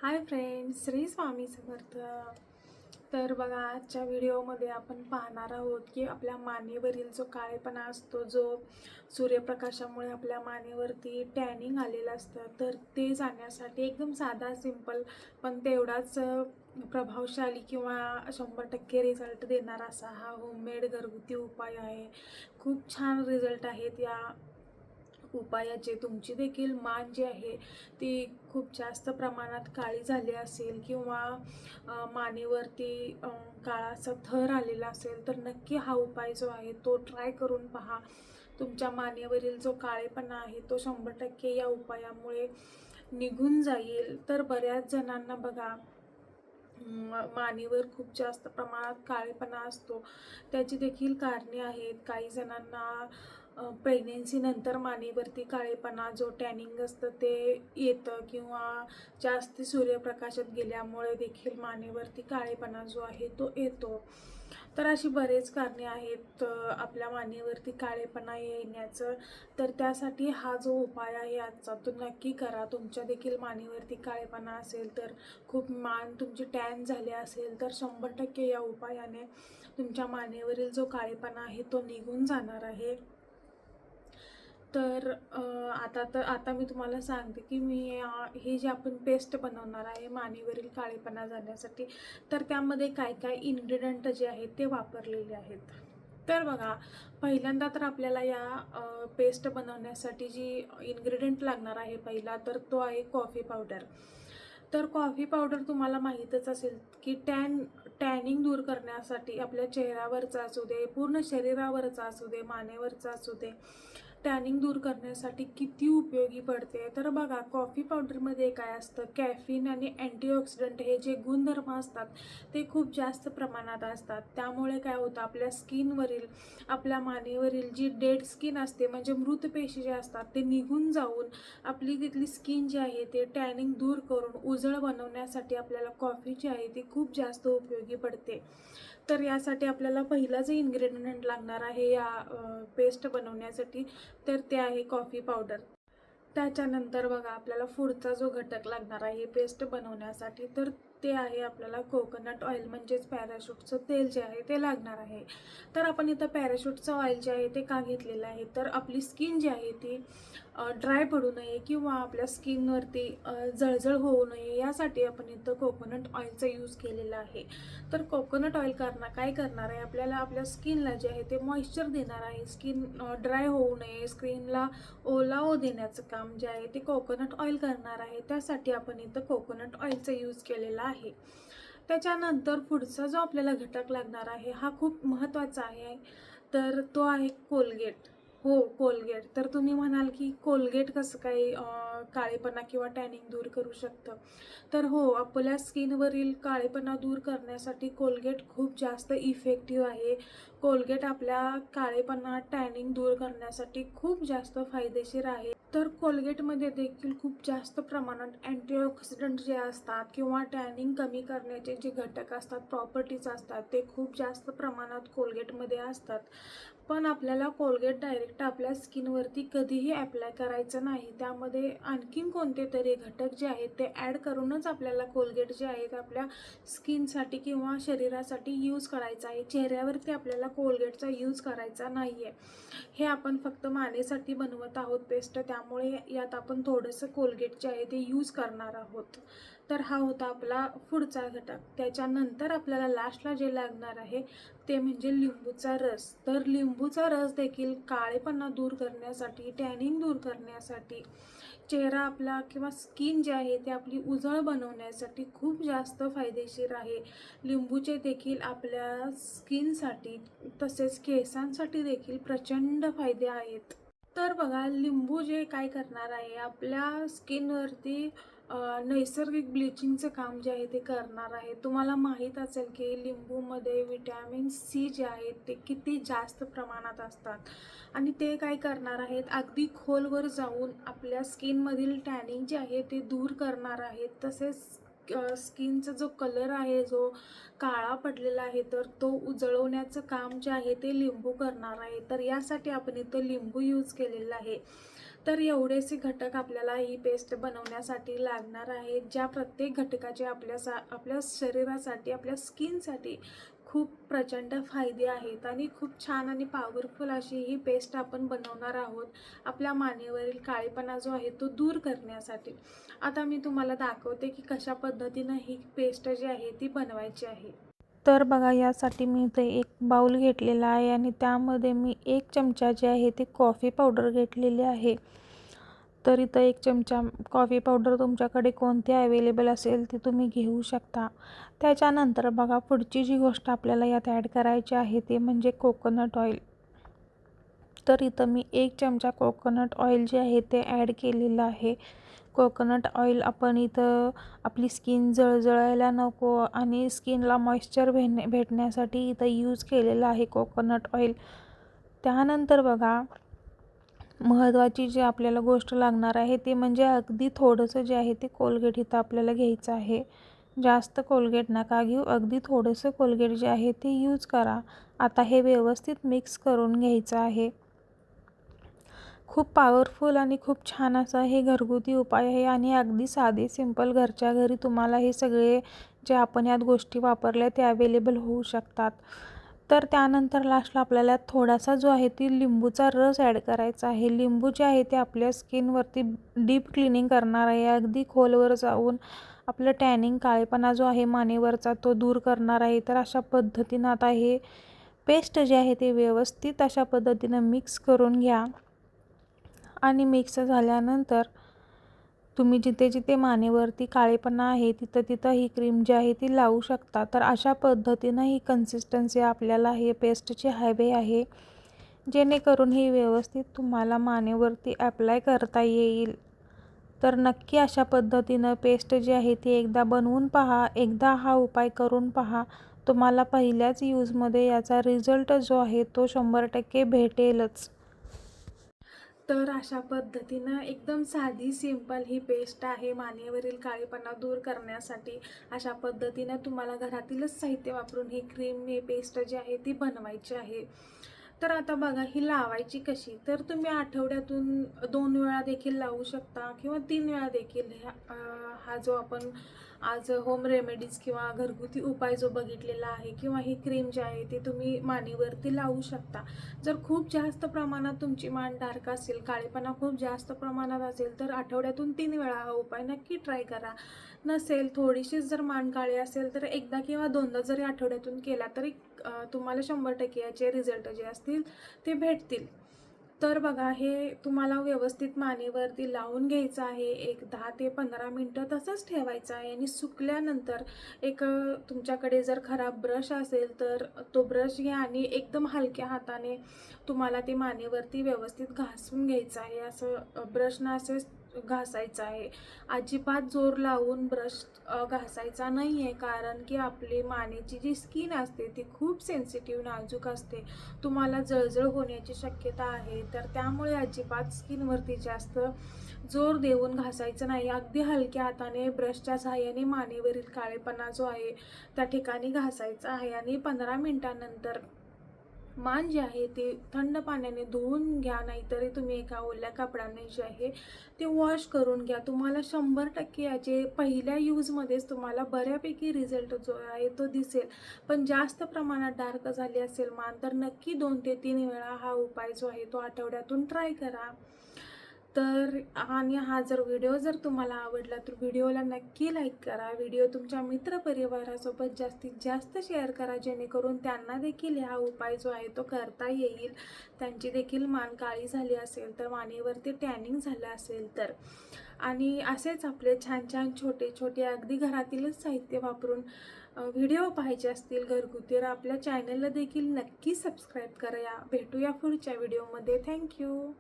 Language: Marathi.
Hi friends, Shri Swami Samarth. तर बघा, आजच्या व्हिडिओमध्ये आपण पाहणार आहोत की आपल्या मानेवरील जो काळेपणा असतो, जो सूर्यप्रकाशामुळे आपल्या मानेवरती टॅनिंग आलेलं असतं, तर ते जाण्यासाठी एकदम साधा सिंपल पण तेवढाच प्रभावशाली किंवा 100% रिझल्ट देणारा असा हा होममेड घरगुती उपाय आहे. खूप छान रिझल्ट आहेत या उपायाचे. तुमची देखील मान जी आहे ती खूप जास्त प्रमाणात काळी झाली असेल किंवा मानेवरती काळाचा थर आलेला असेल, तर नक्की हा उपाय जो आहे तो ट्राय करून पहा. तुमच्या मानेवरील जो काळेपणा आहे तो 100% या उपायामुळे निघून जाईल. तर बऱ्याच जणांना बघा, मानेवर खूप जास्त प्रमाणात काळेपणा असतो, त्याची देखील कारणे आहेत. काही जणांना प्रेग्नेन्सी नंतर मानेवरती काळेपणा जो टॅनिंग असतं ते येतं, किंवा जास्त सूर्यप्रकाशात गेल्यामुळे देखील मानेवरती काळेपणा जो आहे तो येतो. तर अशी बरेच कारणे आहेत आपल्या मानेवरती काळेपणा येण्याचं. तर त्यासाठी हा जो उपाय आहे आजचा तो नक्की करा. तुमच्या देखील मानेवरती काळेपणा असेल, तर खूप मान तुमची टॅन झाली असेल, तर 100% या उपायाने तुमच्या मानेवरील जो काळेपणा आहे तो निघून जाणार आहे. तर आता मी तुम्हाला सांगते की हे जे आपण पेस्ट बनवणार आहे मानेवरील काळेपणा जाण्यासाठी, तर त्यामध्ये काय काय इन्ग्रेडियंट जे आहेत ते वापरलेले आहेत. तर बघा, पहिल्यांदा तर आपल्याला या पेस्ट बनवण्यासाठी जी इन्ग्रेडियंट लागणार आहे पहिला, तर तो आहे कॉफी पावडर. तर कॉफी पावडर तुम्हाला माहीतच असेल की टॅनिंग दूर करण्यासाठी आपल्या चेहऱ्यावरचा असू दे, पूर्ण शरीरावरचा असू दे, मानेवरचा असू दे, टॅनिंग दूर करण्यासाठी किती उपयोगी पडते. तर बघा, कॉफी पावडरमध्ये काय असतं, कॅफीन आणि अँटीऑक्सिडंट हे जे गुणधर्म असतात ते खूप जास्त प्रमाणात असतात. त्यामुळे काय होतं, आपल्या स्किनवरील, आपल्या मानेवरील जी डेड स्किन असते, म्हणजे मृत पेशी जे असतात ते निघून जाऊन आपली तिथली स्किन जी आहे ते टॅनिंग दूर करून उजळ बनवण्यासाठी आपल्याला कॉफी जी आहे ती खूप जास्त उपयोगी पडते. तर यासाठी आपल्याला पहिला जे इन्ग्रेडियंट लागणार आहे या पेस्ट बनवण्यासाठी, तर ते आहे कॉफी पावडर. त्याच्यानंतर बघा, आपल्याला पुढचा जो घटक लागणार आहे पेस्ट बनवण्यासाठी, तर ते आहे आपल्याला कोकोनट ऑइल, म्हणजेच पॅराशूटचं तेल जे आहे ते लागणार आहे. तर आपण इथं पॅराशूटचं ऑइल जे आहे ते का घेतलेलं आहे, तर आपली स्किन जी आहे ती ड्राय पडू नये किंवा आपल्या स्किनवरती जळजळ होऊ नये, यासाठी आपण इथं कोकोनट ऑइलचा यूज केलेला आहे. तर कोकोनट ऑइल काय करणार आहे, आपल्याला आपल्या स्किनला जे आहे ते मॉइश्चर देणार आहे. स्किन ड्राय होऊ नये, स्किनला ओलावा देण्याचं काम जे आहे ते कोकोनट ऑइल करणार आहे. त्यासाठी आपण इथं कोकोनट ऑइलचा यूज केलेला आहे. त्याच्यानंतर पुढचा जो आपल्याला घटक लागणार आहे हा खूप महत्त्वाचा आहे, तर तो आहे कोलगेट. हो, कोलगेट. तर तुम्ही म्हणाल की कोलगेट कसं काही काळेपणा किंवा टॅनिंग दूर करू शकतं. तर हो, आपल्या स्किनवरील काळेपणा दूर करण्यासाठी कोलगेट खूप जास्त इफेक्टिव्ह आहे. कोलगेट आपल्या काळेपणा, टॅनिंग दूर करण्यासाठी खूप जास्त फायदेशीर आहे. तर कोलगेटमध्ये देखील खूप जास्त प्रमाणात अँटीऑक्सिडंट जे असतात किंवा टॅनिंग कमी करण्याचे जे घटक असतात, प्रॉपर्टीज असतात, ते खूप जास्त प्रमाणात कोलगेटमध्ये असतात. पण आपल्याला कोलगेट डायरेक्ट आपल्या स्किनवरती कधीही अप्लाय करायचं नाही. त्यामध्ये आणखीन कोणते तरी घटक जे आहेत ते ॲड करूनच आपल्याला कोलगेट जे आहे ते आपल्या स्किनसाठी किंवा शरीरासाठी यूज करायचा आहे. चेहऱ्यावरती आपल्याला कोलगेटचा यूज करायचा नाही आहे. हे आपण फक्त मानेसाठी बनवत आहोत पेस्ट, त्यामुळे यात आपण थोडंसं कोलगेट जे आहे ते यूज करणार आहोत. तर हा होता आपला पुढचा घटक. त्याच्यानंतर आपल्याला लास्टला जे लागणार आहे ते म्हणजे लिंबूचा रस. तर लिंबूचा रस देखील काळेपणा दूर करण्यासाठी, टॅनिंग दूर करण्यासाठी, चेहरा आपला किंवा स्किन जी आहे ती आपली उजळ बनवण्यासाठी खूप जास्त फायदेशीर आहे. लिंबूचे देखील आपल्या स्किनसाठी तसेच केसांसाठी देखील प्रचंड फायदे आहेत. तर बघा, लिंबू जे काय करणार आहे, आपल्या स्किनवरती नैसर्गिक ब्लिचिंगचं काम जे आहे ते करणार आहे. तुम्हाला माहीत असेल की लिंबूमध्ये विटॅमिन सी जे आहेत ते किती जास्त प्रमाणात असतात, आणि ते काय करणार आहेत, अगदी खोलवर जाऊन आपल्या स्किनमधील टॅनिंग जे आहे ते दूर करणार आहेत. तसेच स्किनचा जो कलर आहे, जो काळा पडलेला आहे, तर तो उजळवण्याचं काम जे आहे ते लिंबू करणार आहे. तर यासाठी आपण इथं लिंबू यूज केलेलं आहे. तर एवढेसे घटक आपल्याला ही पेस्ट बनवण्यासाठी लागणार आहेत, ज्या प्रत्येक घटकाचे आपल्या शरीरासाठी, आपल्या स्किनसाठी खूप प्रचंड फायदे आहेत आणि खूप छान आणि पॉवरफुल अशी ही पेस्ट आपण बनवणार आहोत आपल्या मानेवरील काळेपणा जो आहे तो दूर करण्यासाठी. आता मी तुम्हाला दाखवते की कशा पद्धतीनं ही पेस्ट जी आहे ती बनवायची आहे. तर बघा, यासाठी मी इथे एक बाउल घेतलेला आहे आणि त्यामध्ये मी 1 चमचा जे आहे ते कॉफी पावडर घेतलेली आहे. तर इथं 1 चमचा कॉफी पावडर तुमच्याकडे कोणती अवेलेबल असेल ती तुम्ही घेऊ शकता. त्याच्यानंतर बघा, पुढची जी गोष्ट आपल्याला यात ॲड करायची आहे ते म्हणजे कोकोनट ऑइल. तर इथं मी 1 चमचा कोकोनट ऑइल जे आहे ते ॲड केलेलं आहे. कोकोनट ऑइल आपण इथं आपली स्किन जळजळायला नको आणि स्किनला मॉइश्चर भेटण्यासाठी इथं यूज केलेलं आहे कोकोनट ऑइल. त्यानंतर बघा, महत्त्वाची जी आपल्याला गोष्ट लागणार आहे ते म्हणजे अगदी थोडंसं जे आहे ते कोलगेट इथं आपल्याला घ्यायचं आहे. जास्त कोलगेट नका घेऊ, अगदी थोडंसं कोलगेट जे आहे ते यूज करा. आता हे व्यवस्थित मिक्स करून घ्यायचं आहे. खूप पॉवरफुल आणि खूप छान असा हे घरगुती उपाय आहे आणि अगदी साधे सिंपल घरच्या घरी तुम्हाला हे सगळे जे आपण यात गोष्टी वापरल्या ते अवेलेबल होऊ शकतात. तर त्यानंतर लास्टला आपल्याला थोडासा जो आहे ती लिंबूचा रस ॲड करायचा आहे. लिंबू जे आहे ते आपल्या स्किनवरती डीप क्लिनिंग करणार आहे. अगदी खोलवर जाऊन आपलं टॅनिंग, काळेपणा जो आहे मानेवरचा तो दूर करणार आहे. तर अशा पद्धतीनं आता हे पेस्ट जे आहे ते व्यवस्थित अशा पद्धतीनं मिक्स करून घ्या आणि मिक्स झाल्यानंतर तुम्ही जिथे जिथे मानेवरती काळेपणा आहे तिथं तिथं ही क्रीम जी आहे ती लावू शकता. तर अशा पद्धतीनं ही कन्सिस्टन्सी आपल्याला हे पेस्टची हवी आहे, जेणेकरून ही व्यवस्थित तुम्हाला मानेवरती ॲप्लाय करता येईल. तर नक्की अशा पद्धतीनं पेस्ट जी आहे ती एकदा बनवून पहा, एकदा हा उपाय करून पहा. तुम्हाला पहिल्याच यूजमध्ये याचा रिझल्ट जो आहे तो 100% भेटेलच. तर अशा पद्धतीनं एकदम साधी सिंपल ही पेस्ट आहे मानेवरील काळेपणा दूर करण्यासाठी. अशा पद्धतीनं तुम्हाला घरातीलच साहित्य वापरून ही क्रीम, ही पेस्ट जी आहे ती बनवायची आहे. तर आता बघा ही लावायची कशी, तर तुम्ही आठवड्यातून 2 वेळा देखील लावू शकता किंवा 3 वेळा देखील. हा जो आपण आज होम रेमेडीज किंवा घरगुती उपाय जो बघितलेला आहे किंवा ही क्रीम जी आहे ती तुम्ही मानेवरती लावू शकता. जर खूप जास्त प्रमाणात तुमची मान डार्क असेल, काळेपणा खूप जास्त प्रमाणात असेल तर आठवड्यातून 3 वेळा हा उपाय नक्की ट्राय करा. नसेल, थोडीशीच जर मान काळी असेल तर एकदा किंवा दोनदा जरी आठवड्यातून केला तरी तुम्हाला 100% याचे रिझल्ट जे असतील ते भेटतील. तर बघा हे तुम्हाला व्यवस्थित मानेवरती लावून घ्यायचं आहे. एक 10 ते 15 मिनटं तसंच ठेवायचं आहे आणि सुकल्यानंतर तुमच्याकडे जर खराब ब्रश असेल तर तो ब्रश घ्या आणि एकदम हलक्या हाताने तुम्हाला ते मानेवरती व्यवस्थित घासून घ्यायचं आहे. असं ब्रशनं असे घासायचं आहे. अजिबात जोर लावून ब्रश घासायचा नाही आहे, कारण की आपली मानेची जी स्किन असते ती खूप सेन्सिटिव्ह, नाजूक असते. तुम्हाला जळजळ होण्याची शक्यता आहे. तर त्यामुळे अजिबात स्किनवरती जास्त जोर देऊन घासायचं नाही. अगदी हलक्या हाताने ब्रशच्या सहाय्याने मानेवरील काळेपणा जो आहे त्या ठिकाणी घासायचा आहे आणि 15 मिनिटांनंतर मान जे आहे ते थंड पाण्याने धुवून घ्या, नाहीतरी तुम्ही एका ओल्या कपड्याने जे आहे ते वॉश करून घ्या. तुम्हाला 100% याचे पहिल्या यूजमध्येच तुम्हाला बऱ्यापैकी रिझल्ट जो आहे तो दिसेल. पण जास्त प्रमाणात डार्क झाली असेल मान तर नक्की 2 ते 3 वेळा हा उपाय जो आहे तो आठवड्यातून ट्राय करा. तर आणि हा व्हिडिओ जर तुम्हाला आवडला तर व्हिडिओला नक्की लाईक करा. व्हिडिओ तुमच्या मित्रपरिवारासोबत जास्तीत जास्त शेअर करा, जेणेकरून त्यांना देखील हा उपाय जो आहे तो करता येईल. त्यांची देखील मान काळी झाली असेल तर, मानेवरती टॅनिंग झालं असेल तर. आणि असेच आपले छान छान छोटे छोटे अगदी घरातीलच साहित्य वापरून व्हिडिओ पाहायचे असतील घरगुती तर आपल्या चॅनलला देखील नक्की सबस्क्राईब करा. भेटूया पुढच्या व्हिडिओमध्ये. थँक्यू.